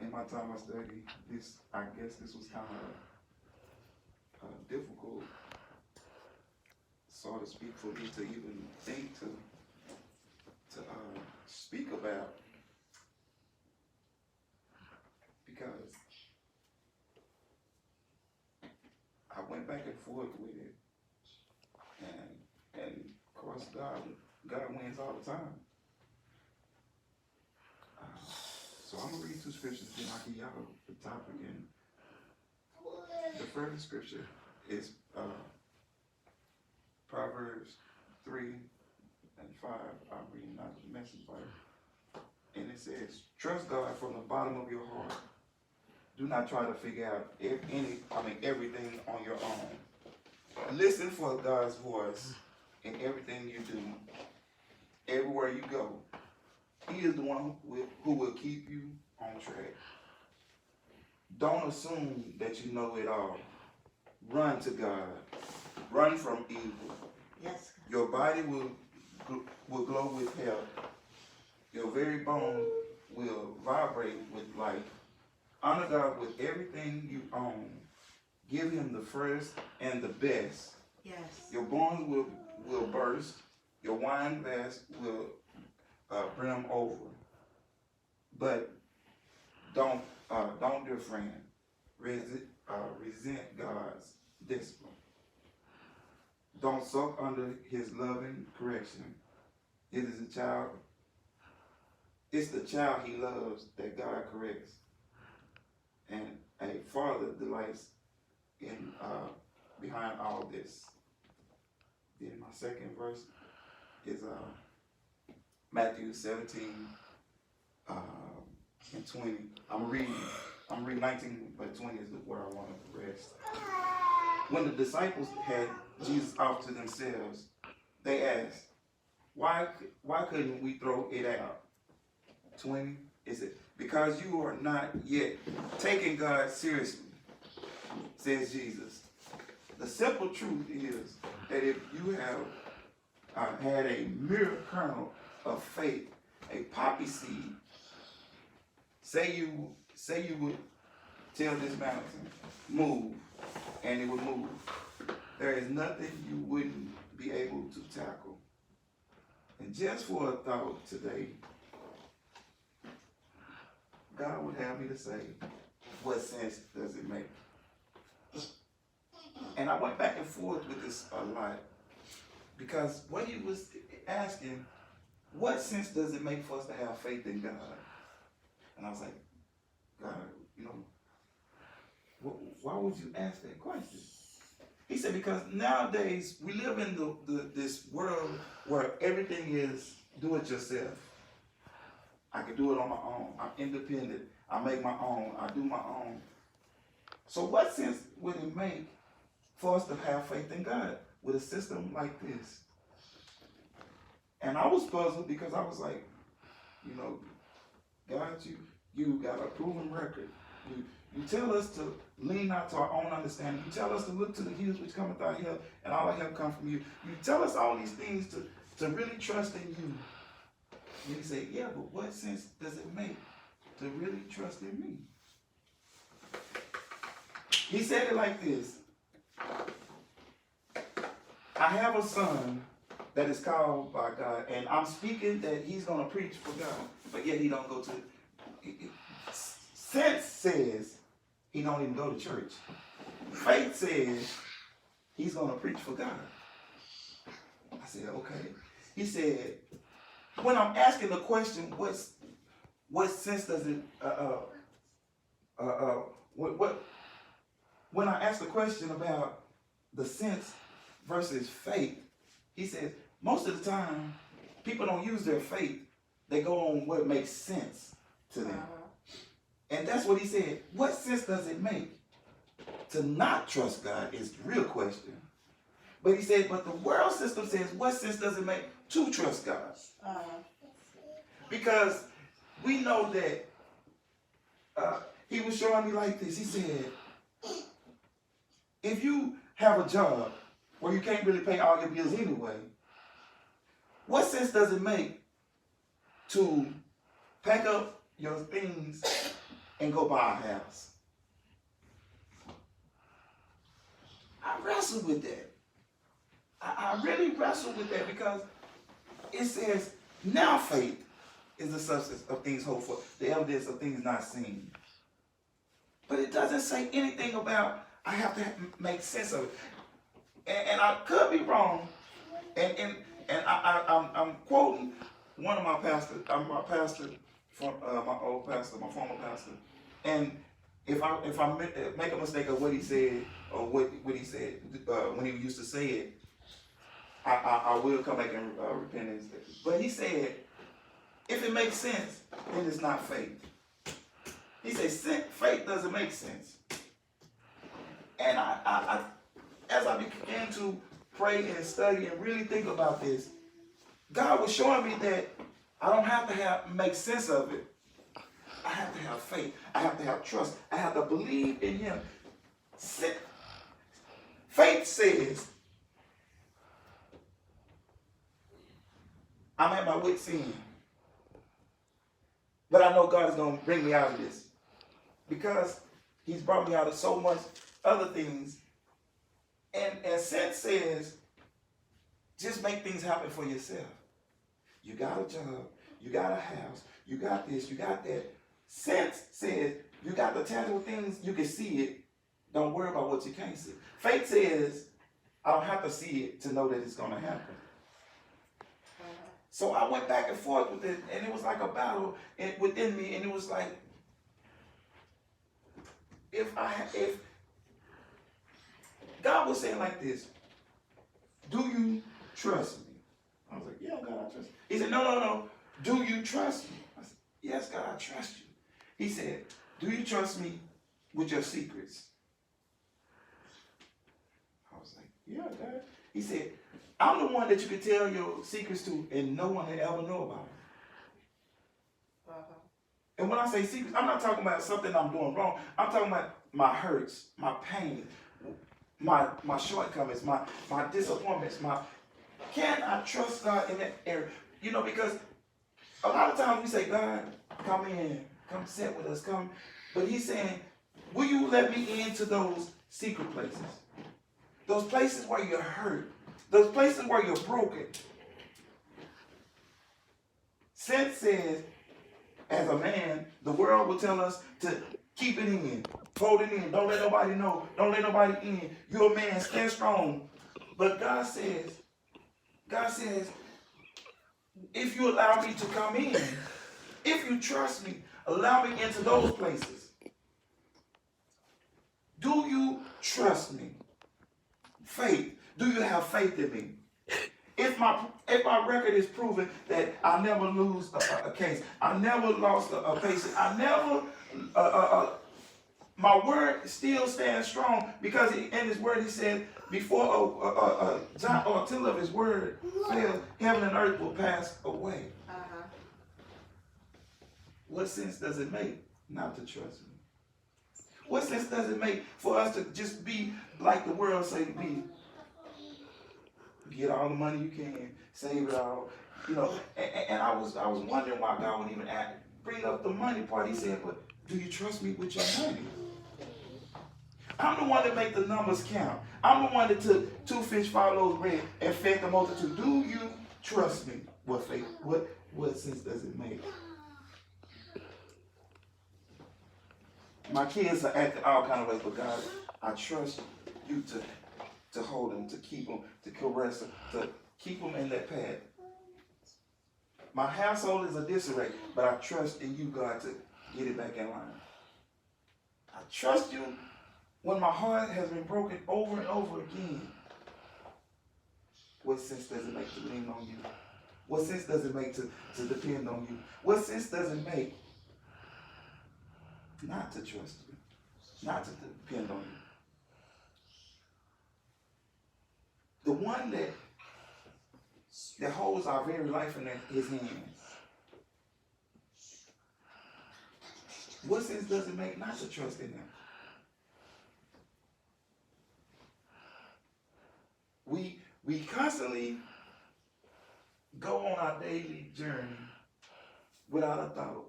in my time of study, I guess this was kind of difficult, so to speak, for me to even think to speak about, because I went back and forth with it, and of course God wins all the time. So I'm gonna read two scriptures, then I'll give y'all the topic. And the first scripture is Proverbs 3 and 5. I'm reading out the Message Bible, and it says, "Trust God from the bottom of your heart. Do not try to figure out everything on your own. Listen for God's voice in everything you do, everywhere you go. He is the one who will keep you on track. Don't assume that you know it all. Run to God. Run from evil. Yes. Your body will glow with health. Your very bones will vibrate with life. Honor God with everything you own. Give him the first and the best. Yes. Your barns will burst. Your wine vats will brim over. But don't, dear friend, resent God's discipline. Don't sulk under his loving correction. It's the child he loves that God corrects. And a father delights in behind all this." Then my second verse is Matthew 17 and 20. I'm reading 19, but 20 is where I want to rest. When the disciples had Jesus off to themselves, they asked, why couldn't we throw it out? 20, is it because you are not yet taking God seriously, says Jesus. The simple truth is that if you have had a mere kernel of faith, a poppy seed, say you would tell this mountain, move, and it would move. There is nothing you wouldn't be able to tackle. And just for a thought today, God would have me to say, what sense does it make? And I went back and forth with this a lot, because what he was asking, what sense does it make for us to have faith in God? And I was like, God, why would you ask that question? He said, because nowadays we live in this world where everything is do it yourself. I can do it on my own. I'm independent. I make my own. I do my own. So what sense would it make for us to have faith in God with a system like this? And I was puzzled, because I was like, God, you got a proven record. You tell us to lean not to our own understanding. You tell us to look to the hills which cometh our help, and all our help come from you. You tell us all these things to really trust in you. And he said, yeah, but what sense does it make to really trust in me? He said it like this. I have a son that is called by God, and I'm speaking that he's going to preach for God, but yet he don't go to. Sense says he don't even go to church. Faith says he's going to preach for God. I said, okay. He said, when I'm asking the question, what sense does it? When I ask the question about the sense versus faith, he says most of the time people don't use their faith. They go on what makes sense to them. And that's what he said. What sense does it make to not trust God is the real question. But he said, but the world system says, what sense does it make to trust God? Because we know that he was showing me like this. He said, if you have a job where you can't really pay all your bills anyway, what sense does it make to pack up your things and go buy a house. I wrestled with that. I really wrestled with that because it says, now faith is the substance of things hoped for, the evidence of things not seen. But it doesn't say anything about I have to make sense of it. And I could be wrong. And I'm quoting one of my pastors. I'm my pastor, from my old pastor, my former pastor. And if I make a mistake of what he said or what he said when he used to say it, I will come back and repent. But he said, if it makes sense, then it's not faith. He said, faith doesn't make sense. And I as I began to pray and study and really think about this, God was showing me that I don't have to make sense of it. I have to have faith. I have to have trust. I have to believe in him. Faith says, I'm at my wit's end. But I know God is going to bring me out of this. Because he's brought me out of so much other things. And sense says, just make things happen for yourself. You got a job. You got a house. You got this. You got that. Sense says, you got the tangible things. You can see it. Don't worry about what you can't see. Faith says, I don't have to see it to know that it's going to happen. So I went back and forth with it, and it was like a battle within me, and it was like, if God was saying like this, do you trust me? I was like, yeah, God, I trust you. He said, no. Do you trust me? I said, yes, God, I trust you. He said, do you trust me with your secrets? I was like, yeah, God. He said, I'm the one that you can tell your secrets to and no one will ever know about it. And when I say secrets, I'm not talking about something I'm doing wrong. I'm talking about my hurts, my pain, my shortcomings, my disappointments. Can I trust God in that area? You know, because a lot of times we say, God, come in, come sit with us, come. But he's saying, will you let me into those secret places? Those places where you're hurt. Those places where you're broken. Sense says, as a man, the world will tell us to keep it in, hold it in, don't let nobody know, don't let nobody in. You're a man, stand strong. But God says, if you allow me to come in, if you trust me, allow me into those places. Do you trust me? Faith. Do you have faith in me? If my record is proven that I never lose a case, I never lost a patient, I never, my word still stands strong because in his word he said, before until of his word fails, heaven and earth will pass away. What sense does it make not to trust me? What sense does it make for us to just be like the world say be? Get all the money you can, save it all, you know. And I was wondering why God would even bring up the money part. He said, "But do you trust me with your money? I'm the one that make the numbers count. I'm the one that took 2 fish, 5 loaves of bread and fed the multitude. Do you trust me? What faith? What sense does it make? My kids are acting all kind of ways, but God, I trust you to hold them, to keep them, to caress them, to keep them in that path. My household is a disarray, but I trust in you, God, to get it back in line. I trust you when my heart has been broken over and over again. What sense does it make to lean on you? What sense does it make to depend on you? What sense does it make not to trust you, not to depend on you? The one that holds our very life in his hands. What sense does it make not to trust in him? We constantly go on our daily journey without a thought.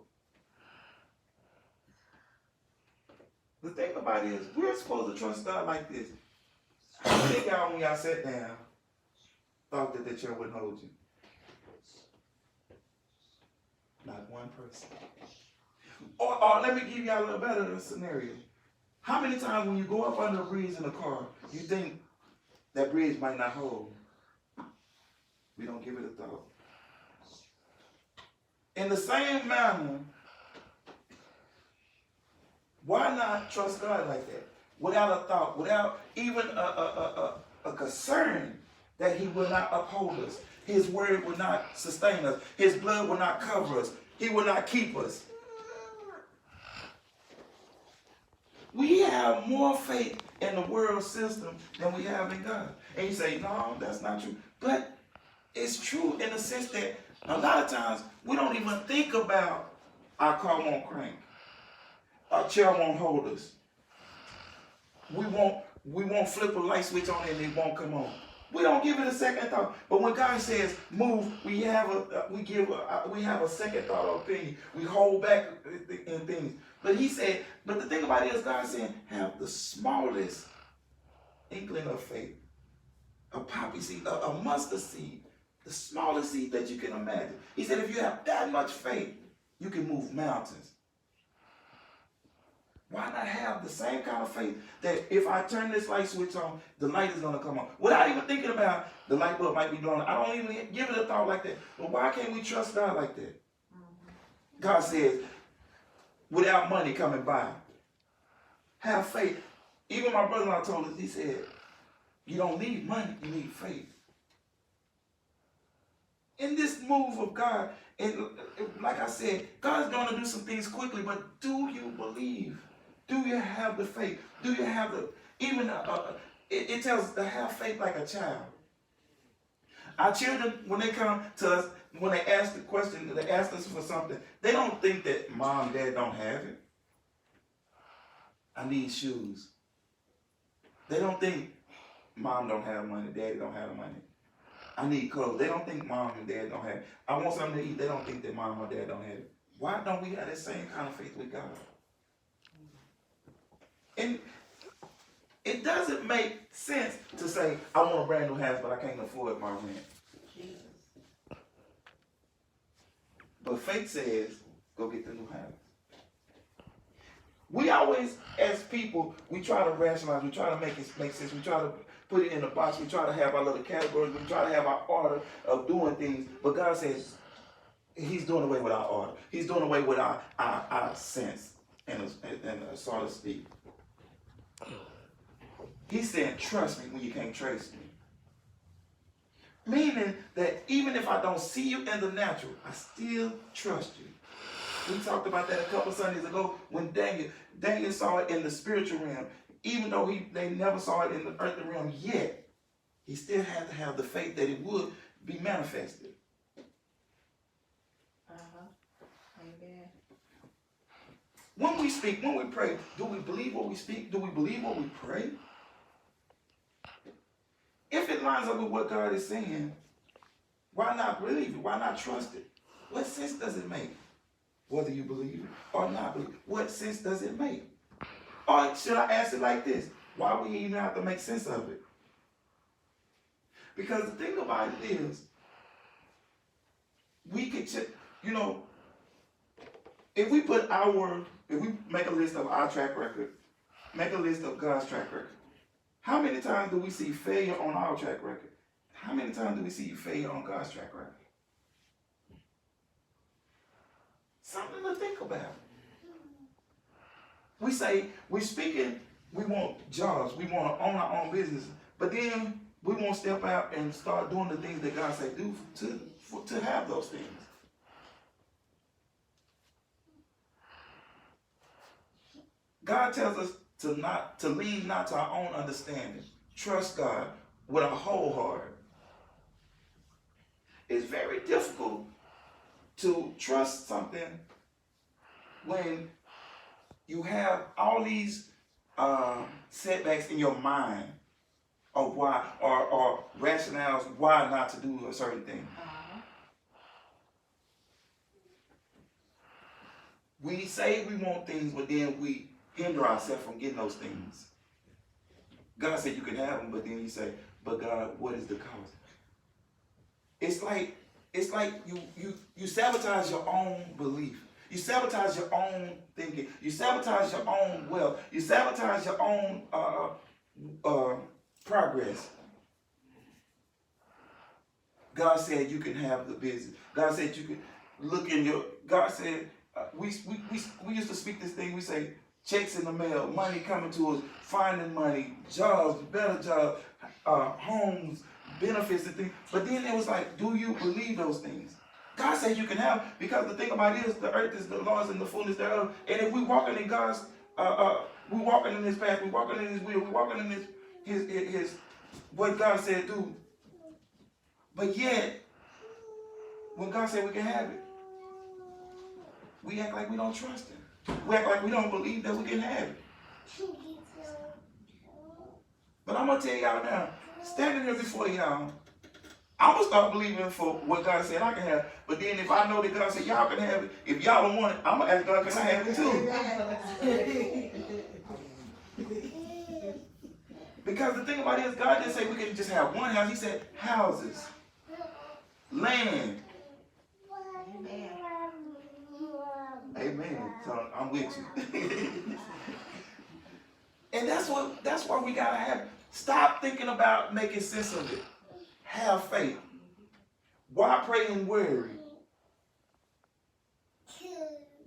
The thing about it is, we're supposed to trust God like this. How many of y'all, when y'all sat down, thought that the chair wouldn't hold you? Not one person. Or let me give y'all a little better scenario. How many times when you go up under a bridge in a car, you think that bridge might not hold? We don't give it a thought. In the same manner, why not trust God like that? Without a thought, without even a concern that he will not uphold us. His word will not sustain us. His blood will not cover us. He will not keep us. We have more faith in the world system than we have in God. And you say, no, that's not true. But it's true in the sense that a lot of times we don't even think about our car won't crank. Our chair won't hold us. We won't flip a light switch on and it won't come on. We don't give it a second thought. But when God says move, we have a second thought or opinion. We hold back in things. But he said, but the thing about it is God saying, have the smallest inkling of faith. A poppy seed, a mustard seed, the smallest seed that you can imagine. He said, if you have that much faith, you can move mountains. Why not have the same kind of faith that if I turn this light switch on, the light is going to come on? Without even thinking about the light bulb might be blown. I don't even give it a thought like that. But why can't we trust God like that? God says, without money coming by, have faith. Even my brother-in-law told us, he said, you don't need money, you need faith. In this move of God, and like I said, God's going to do some things quickly, but do you believe? Do you have the faith? Do you have the, even, it tells us to have faith like a child. Our children, when they come to us, when they ask the question, they ask us for something, they don't think that mom and dad don't have it. I need shoes. They don't think mom don't have money, daddy don't have the money. I need clothes. They don't think mom and dad don't have it. I want something to eat. They don't think that mom or dad don't have it. Why don't we have that same kind of faith with God? And it doesn't make sense to say, I want a brand new house, but I can't afford my rent. Jesus. But faith says, go get the new house. We always, as people, we try to rationalize, we try to make it make sense, we try to put it in a box, we try to have our little categories, we try to have our order of doing things, but God says, he's doing away with our order. He's doing away with our sense, and so to speak. He's saying, trust me when you can't trace me. Meaning that even if I don't see you in the natural, I still trust you. We talked about that a couple Sundays ago when Daniel saw it in the spiritual realm. Even though they never saw it in the earthly realm yet, he still had to have the faith that it would be manifested. Amen. When we speak, when we pray, do we believe what we speak? Do we believe what we pray? If it lines up with what God is saying, why not believe it? Why not trust it? What sense does it make? Whether you believe it or not believe it, what sense does it make? Or should I ask it like this? Why would you even have to make sense of it? Because the thing about it is, we could, if we make a list of our track record, make a list of God's track record, how many times do we see failure on our track record? How many times do we see failure on God's track record? Something to think about. We say, we're speaking, we want jobs, we want to own our own business, but then we won't step out and start doing the things that God said do to have those things. God tells us to lean not to our own understanding. Trust God with our whole heart. It's very difficult to trust something when you have all these setbacks in your mind of why, or rationales why not to do a certain thing. We say we want things, but then we hinder ourselves from getting those things. God said you can have them, but then you say, but God, what is the cost? It's like you sabotage your own belief. You sabotage your own thinking. You sabotage your own wealth. You sabotage your own progress. God said you can have the business. God said you can look in your. God said we used to speak this thing. We say checks in the mail, money coming to us, finding money, jobs, better jobs, homes, benefits and things. But then it was like, do you believe those things? God said you can have, because the thing about it is the earth is the Lord's and the fullness thereof. And if we walking in God's, we walking in His path, we walking in His will, we walking in His what God said do. But yet, when God said we can have it, we act like we don't trust Him. We act like we don't believe that we can have it. But I'm gonna tell y'all now, standing here before y'all, I'm going to start believing for what God said I can have. But then if I know that God said y'all can have it, if y'all don't want it, I'm going to ask God, can I have it too? Because the thing about it is, God didn't say we can just have one house. He said houses, land. Amen. Amen. So I'm with you. And that's why we got to have. Stop thinking about making sense of it. Have faith. Why pray and worry?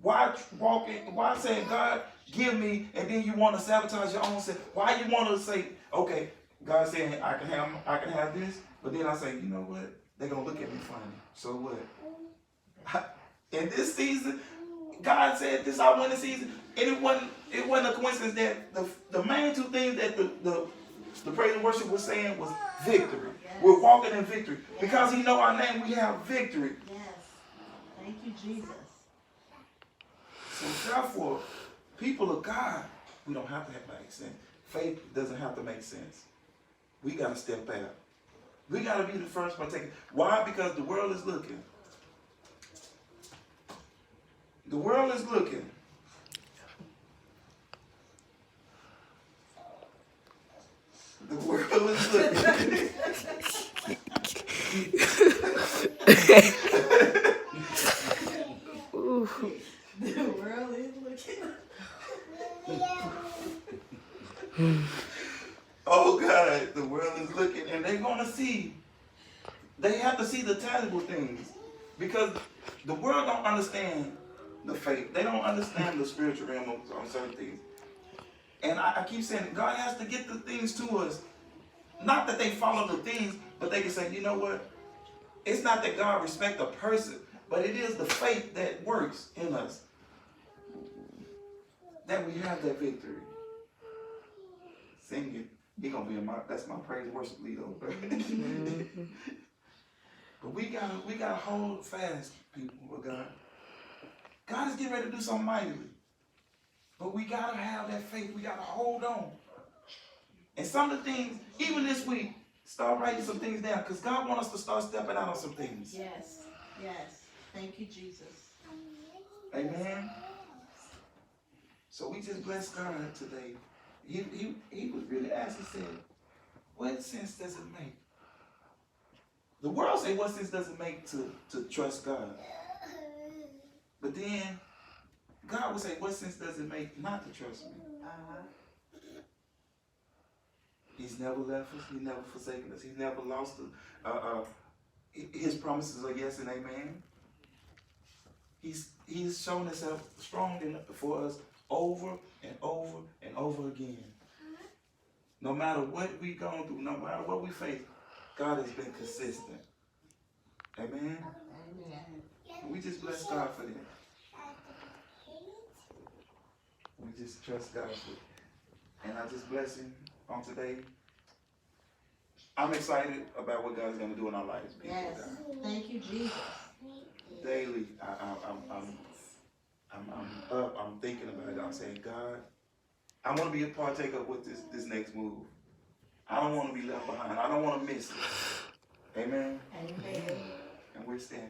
Why walking? Why saying, God, give me, and then you want to sabotage your own self? Why you want to say, okay, God saying I can have this, but then I say, you know what? They're gonna look at me funny. So what? In this season, God said this our winning season, and it wasn't a coincidence that the main two things that the praise and worship was saying was victory. Yes. We're walking in victory. Yes. Because He know our name, we have victory. Yes. Thank you, Jesus. So therefore, people of God, we don't have to make sense. Faith doesn't have to make sense. We got to step out. We got to be the first partaker. Why? Because the world is looking. The world is looking. The world is looking. The world is looking. Oh God, the world is looking, and they're gonna see. They have to see the tangible things, because the world don't understand the faith. They don't understand the spiritual realm on certain things. And I keep saying, God has to get the things to us. Not that they follow the things, but they can say, you know what? It's not that God respects a person, but it is the faith that works in us. That we have that victory. Singing. He gonna be that's my praise and worship leader. But we gotta hold fast, people with God. God is getting ready to do something mightily. But we gotta have that faith. We gotta hold on. And some of the things, even this week, start writing some things down, because God wants us to start stepping out on some things. Yes. Yes. Thank you, Jesus. Amen. So we just bless God today. He was really asking, said, what sense does it make? The world say, what sense does it make to trust God? But then God would say, what sense does it make not to trust me? He's never left us. He's never forsaken us. He's never lost us. His promises are yes and amen. He's shown himself strong for us over and over and over again. No matter what we've gone through, no matter what we face, God has been consistent. Amen? Amen. And we just bless God for that. We just trust God for it. And I just bless Him on today. I'm excited about what God's going to do in our lives. Yes. Thank you, Jesus. Daily, I'm up. I'm thinking about it. I'm saying, God, I want to be a partaker with this next move. I don't want to be left behind. I don't want to miss it. Amen. Amen. And we're standing.